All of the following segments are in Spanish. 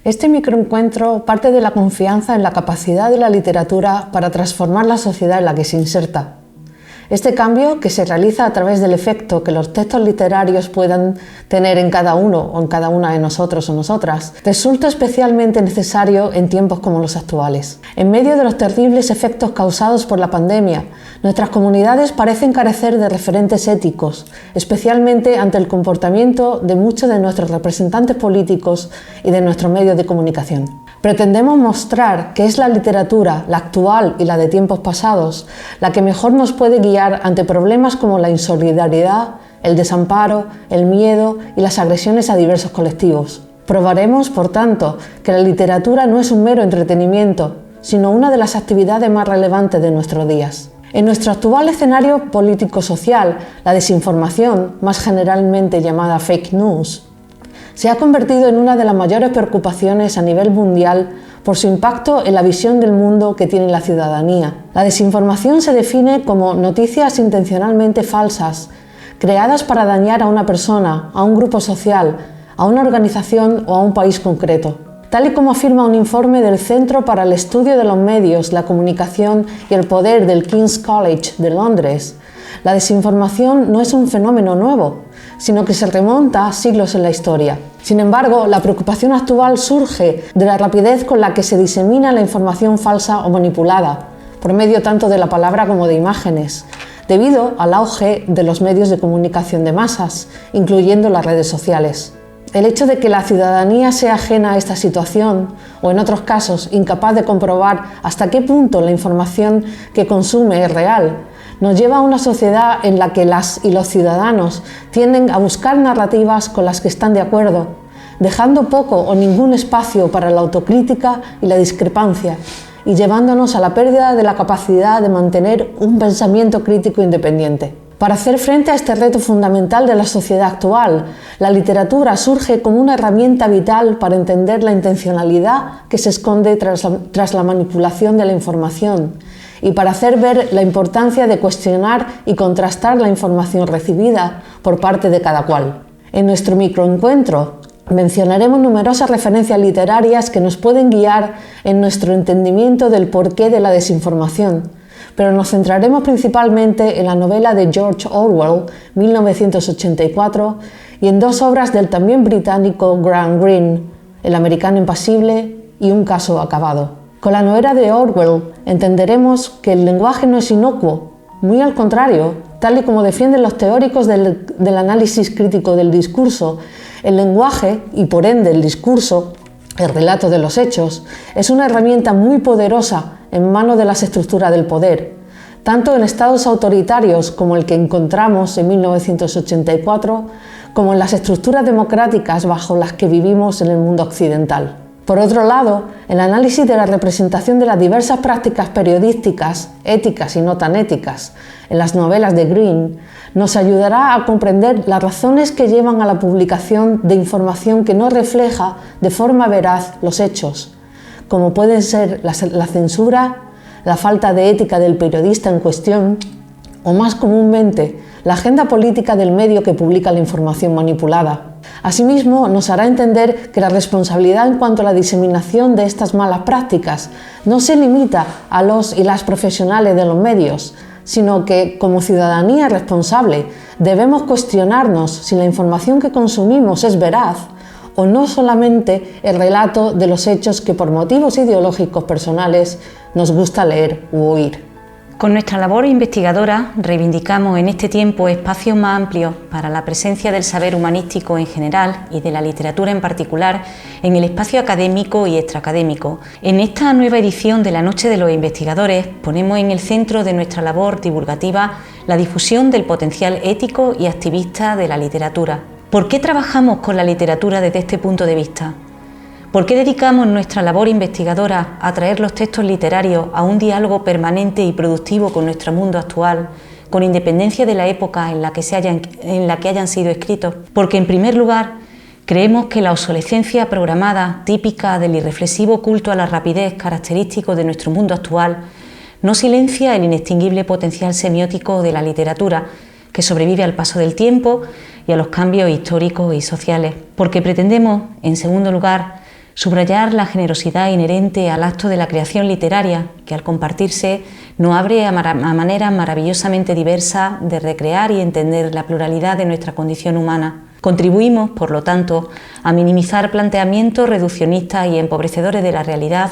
Este microencuentro parte de la confianza en la capacidad de la literatura para transformar la sociedad en la que se inserta. Este cambio, que se realiza a través del efecto que los textos literarios puedan tener en cada uno o en cada una de nosotros o nosotras, resulta especialmente necesario en tiempos como los actuales. En medio de los terribles efectos causados por la pandemia, nuestras comunidades parecen carecer de referentes éticos, especialmente ante el comportamiento de muchos de nuestros representantes políticos y de nuestros medios de comunicación. Pretendemos mostrar que es la literatura, la actual y la de tiempos pasados, la que mejor nos puede guiar ante problemas como la insolidaridad, el desamparo, el miedo y las agresiones a diversos colectivos. Probaremos, por tanto, que la literatura no es un mero entretenimiento, sino una de las actividades más relevantes de nuestros días. En nuestro actual escenario político-social, la desinformación, más generalmente llamada fake news, se ha convertido en una de las mayores preocupaciones a nivel mundial por su impacto en la visión del mundo que tiene la ciudadanía. La desinformación se define como noticias intencionalmente falsas, creadas para dañar a una persona, a un grupo social, a una organización o a un país concreto. Tal y como afirma un informe del Centro para el Estudio de los Medios, la Comunicación y el Poder del King's College de Londres, la desinformación no es un fenómeno nuevo, sino que se remonta a siglos en la historia. Sin embargo, la preocupación actual surge de la rapidez con la que se disemina la información falsa o manipulada, por medio tanto de la palabra como de imágenes, debido al auge de los medios de comunicación de masas, incluyendo las redes sociales. El hecho de que la ciudadanía sea ajena a esta situación, o en otros casos incapaz de comprobar hasta qué punto la información que consume es real, nos lleva a una sociedad en la que las y los ciudadanos tienden a buscar narrativas con las que están de acuerdo, dejando poco o ningún espacio para la autocrítica y la discrepancia, y llevándonos a la pérdida de la capacidad de mantener un pensamiento crítico independiente. Para hacer frente a este reto fundamental de la sociedad actual, la literatura surge como una herramienta vital para entender la intencionalidad que se esconde tras la manipulación de la información y para hacer ver la importancia de cuestionar y contrastar la información recibida por parte de cada cual. En nuestro microencuentro mencionaremos numerosas referencias literarias que nos pueden guiar en nuestro entendimiento del porqué de la desinformación, pero nos centraremos principalmente en la novela de George Orwell, 1984, y en dos obras del también británico Graham Greene, El americano impasible y Un caso acabado. Con la novela de Orwell entenderemos que el lenguaje no es inocuo, muy al contrario, tal y como defienden los teóricos del análisis crítico del discurso, el lenguaje, y por ende el discurso, el relato de los hechos, es una herramienta muy poderosa en manos de las estructuras del poder, tanto en estados autoritarios como el que encontramos en 1984, como en las estructuras democráticas bajo las que vivimos en el mundo occidental. Por otro lado, el análisis de la representación de las diversas prácticas periodísticas, éticas y no tan éticas, en las novelas de Greene, nos ayudará a comprender las razones que llevan a la publicación de información que no refleja de forma veraz los hechos, como pueden ser la censura, la falta de ética del periodista en cuestión, o más comúnmente, la agenda política del medio que publica la información manipulada. Asimismo, nos hará entender que la responsabilidad en cuanto a la diseminación de estas malas prácticas no se limita a los y las profesionales de los medios, sino que, como ciudadanía responsable, debemos cuestionarnos si la información que consumimos es veraz o no solamente el relato de los hechos que por motivos ideológicos personales nos gusta leer u oír. Con nuestra labor investigadora reivindicamos en este tiempo espacios más amplios para la presencia del saber humanístico en general y de la literatura en particular en el espacio académico y extraacadémico. En esta nueva edición de la Noche de los Investigadores ponemos en el centro de nuestra labor divulgativa la difusión del potencial ético y activista de la literatura. ¿Por qué trabajamos con la literatura desde este punto de vista? ¿Por qué dedicamos nuestra labor investigadora a traer los textos literarios a un diálogo permanente y productivo con nuestro mundo actual, con independencia de la época en la que hayan sido escritos? Porque, en primer lugar, creemos que la obsolescencia programada, típica del irreflexivo culto a la rapidez característico de nuestro mundo actual, no silencia el inextinguible potencial semiótico de la literatura, que sobrevive al paso del tiempo y a los cambios históricos y sociales. Porque pretendemos, en segundo lugar, Subrayar la generosidad inherente al acto de la creación literaria, que al compartirse nos abre a maneras maravillosamente diversas de recrear y entender la pluralidad de nuestra condición humana. Contribuimos, por lo tanto, a minimizar planteamientos reduccionistas y empobrecedores de la realidad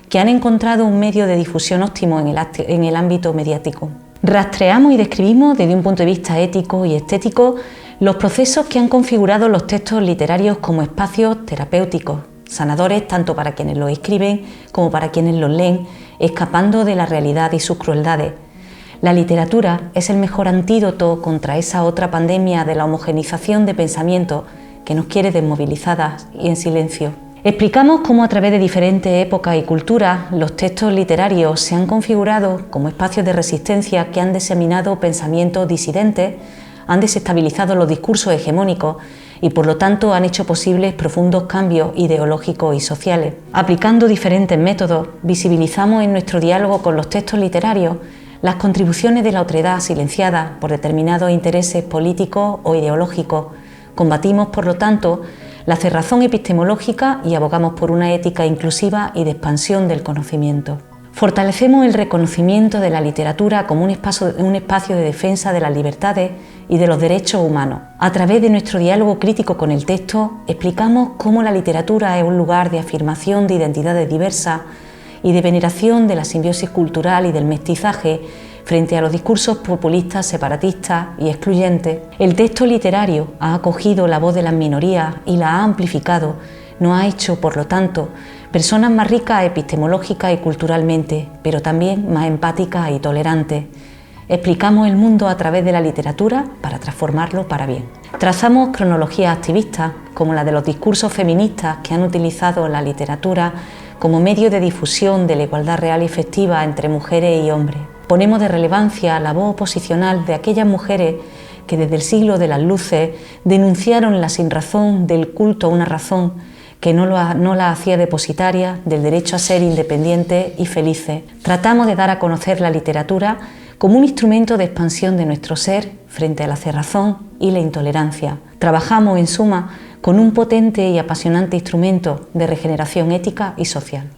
que han encontrado un medio de difusión óptimo en el ámbito mediático. Rastreamos y describimos desde un punto de vista ético y estético los procesos que han configurado los textos literarios como espacios terapéuticos, sanadores tanto para quienes los escriben como para quienes los leen, escapando de la realidad y sus crueldades. La literatura es el mejor antídoto contra esa otra pandemia de la homogeneización de pensamientos que nos quiere desmovilizadas y en silencio. Explicamos cómo a través de diferentes épocas y culturas los textos literarios se han configurado como espacios de resistencia que han diseminado pensamientos disidentes, han desestabilizado los discursos hegemónicos y por lo tanto han hecho posibles profundos cambios ideológicos y sociales. Aplicando diferentes métodos, visibilizamos en nuestro diálogo con los textos literarios las contribuciones de la otredad silenciada por determinados intereses políticos o ideológicos. Combatimos, por lo tanto, la cerrazón epistemológica y abogamos por una ética inclusiva y de expansión del conocimiento. Fortalecemos el reconocimiento de la literatura como un espacio de defensa de las libertades y de los derechos humanos. A través de nuestro diálogo crítico con el texto, explicamos cómo la literatura es un lugar de afirmación de identidades diversas y de veneración de la simbiosis cultural y del mestizaje frente a los discursos populistas, separatistas y excluyentes. El texto literario ha acogido la voz de las minorías y la ha amplificado, nos ha hecho, por lo tanto, personas más ricas epistemológica y culturalmente, pero también más empáticas y tolerantes. Explicamos el mundo a través de la literatura para transformarlo para bien. Trazamos cronologías activistas, como la de los discursos feministas que han utilizado la literatura como medio de difusión de la igualdad real y efectiva entre mujeres y hombres. Ponemos de relevancia la voz oposicional de aquellas mujeres que desde el siglo de las luces denunciaron la sinrazón del culto a una razón que no la hacía depositaria del derecho a ser independientes y felices. Tratamos de dar a conocer la literatura como un instrumento de expansión de nuestro ser frente a la cerrazón y la intolerancia. Trabajamos, en suma, con un potente y apasionante instrumento de regeneración ética y social.